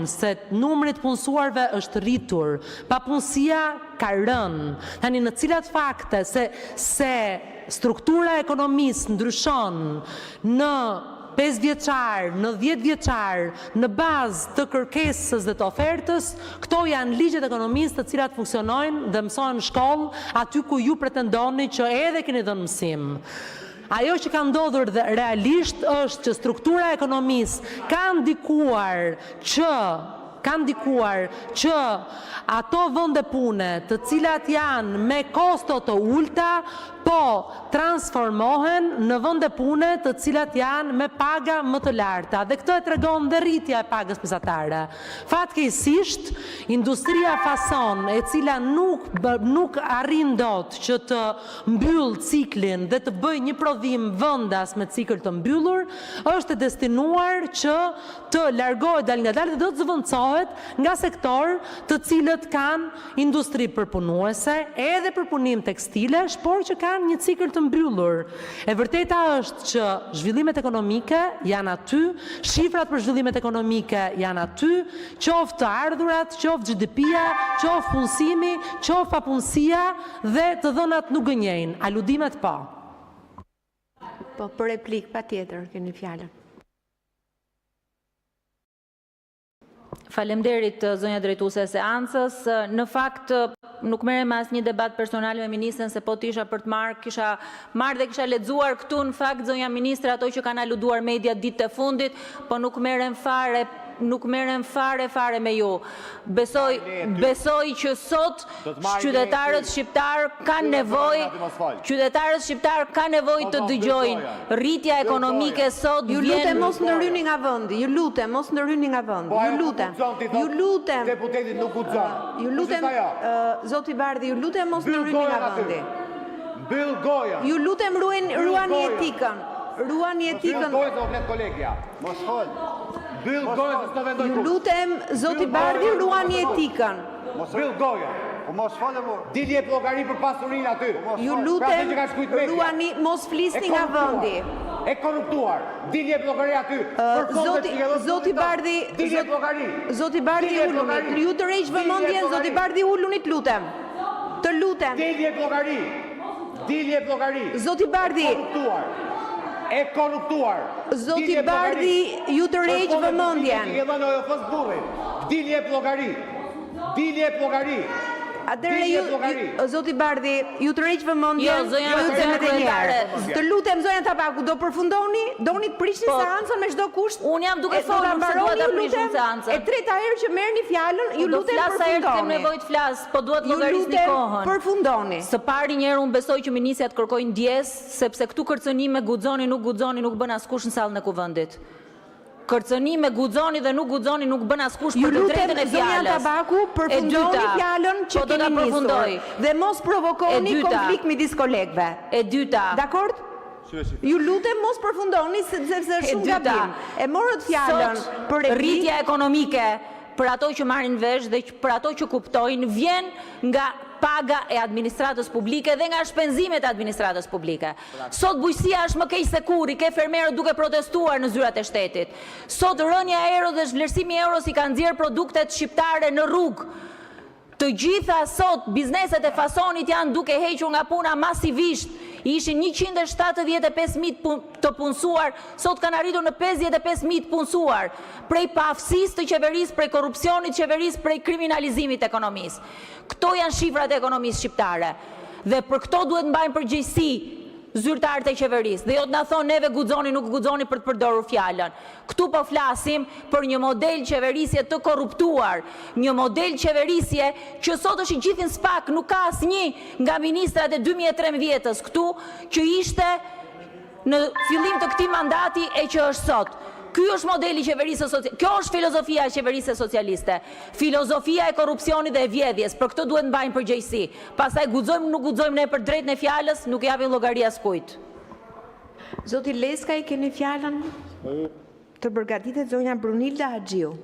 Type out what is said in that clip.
se numrit punësuarve është rritur, papunësia ka rënë, tani në cilat fakte se struktura e ekonomisë ndryshon në 5 vjeçar, në 10 vjeçar, në bazë të kërkesës dhe të ofertës, këto janë ligjet ekonomisë të cilat funksionojnë dhe mësohen në shkollë, aty ku ju pretendoni që edhe keni dhënë mësim. Ajo që ka ndodhur dhe realisht është që struktura e ekonomisë ka ndikuar që ato vende pune të cilat janë me kosto të ulta, po transformohen në vende pune të cilat janë me paga më të larta. Dhe këtë e tregon dhe rritja e pagës mesatare. Fatkeqësisht, industria fason, e cila nuk arrin dot që të mbyll ciklin dhe të bëjë një prodhim vendas me cikël të mbyllur, është e destinuar që të largohet dal nga dal dhe do të zëvendësohet nga sektor të cilët kanë industri përpunuese, edhe përpunim tekstilesh, por që kanë një cikël të mbyllur. E vërteta është që zhvillimet ekonomike janë aty, shifrat për zhvillimet ekonomike janë aty, qoftë të ardhurat, qoftë GDP-ja, qoftë punësimi, qoftë papunësia dhe të dhënat nuk gënjejnë. Aludimet po. Po, për replik, patjetër, keni fjalën. Faleminderit zonja drejtuese e seancës. Në fakt nuk merrem me asnjë debat personal me ministrën, se po tisha për të marrë, kisha marrë dhe kisha lexuar këtu në fakt zonja ministre ato që kanë aluduar media ditët e fundit, po nuk merrem fare me ju. Besoj që sot qytetarët shqiptar kanë nevojë të dëgjojnë. Rritja ekonomike sot vjen. Ju lutem mos ndryhini nga vendi. Ju lutem mos ndryhini nga vendi. Ju lutem. Deputetit nuk guxon. Ju lutem, zoti Bardhi, ju lutem mos ndryhini nga vendi. Mbyll goja. Ju lutem ruani etikën. Ruani etikën. Mos fol. Mbyll goja se s'do vendoj. Ju lutem, zoti Bardhi, ruani etikën. Mos mbyll goja. Po mos fol më. Dilje llogari për pasurinë aty. Ju lutem, ruani mos flisni nga vendi. E korruptuar. Dilje llogari aty. Zoti Bardhi, zoti Bardhi uluni. Ju të rreq vëmendjen, zoti Bardhi uluni, të lutem. Të lutem. Dilje llogari. Zoti Bardhi. E korruptuar. Zoti Bardhi, ju të rreq vëmendjen. Dilje llogari. Atëherë zoti Bardhi, ju të rreq vëmendjen. Të lutem zonja Tabaku, do përfundoni? Doni të prishni seancën me çdo kusht? Unë jam duke folur se dua ta prishim seancën. E treta herë që merrni fjalën, ju lutem përfundoni. Do flas sa herë kem nevojë të flas, po duhet llogarisni kohën. Përfundoni. Së pari një herë unë besoj që ministrat kërkojnë ndjes, sepse këtu kërcënime guxoni, nuk bën askush në sallën e kuvendit. Kërcënime guxoni dhe nuk guxoni nuk bën askush për të drejtën e fjalës. Zonja Tabaku, përfundoni fjalën që keni nisur. Dhe mos provokoni konflikt midis kolegëve. E dyta. Dakord? Ju lutem mos përfundoni sepse është shumë gabim. E morët fjalën për rritja ekonomike për ato që marrin vesh dhe për ato që kuptojnë vjen nga paga e administratës publike dhe nga shpenzimet e administratës publike. Sot bujqësia është më keq se kurrë, ke fermerët duke protestuar në zyrat e shtetit. Sot rënja e euro dhe vlerësimi i euros i ka nxjerrë produktet shqiptare në rrugë. Të gjitha sot bizneset e fasonit janë duke hequr nga puna masivisht. Ishin 175.000 të punësuar, sot kanë arritur në 55.000 të punësuar, prej paaftësisë të qeverisë, prej korrupsionit të qeverisë, prej kriminalizimit të ekonomisë. Këto janë shifrat e ekonomisë shqiptare. Dhe për këto duhet mbajnë përgjegjësi zyrtarët e qeverisë. Dhe jo të na thonë neve guxoni, nuk guxoni për të përdorur fjalën. Këtu po flasim për një model qeverisje të korruptuar, një model qeverisje që sot është i gjithë në spak, nuk ka asnjë nga ministrat e 2013-s këtu që ishte në fillim të këtij mandati e që është sot. Ky është modeli qeverisë socialiste. Kjo është filozofia e qeverisë socialiste. Filozofia e korrupsionit dhe e vjedhjes. Për këtë duhet mbajmë përgjegjësi. Pastaj guxojmë, nuk guxojmë ne për drejtën e fjalës, nuk japim llogari askujt. Zoti Leskaj, keni fjalën? Të përgatitet zonja Brunilda Haxhiu.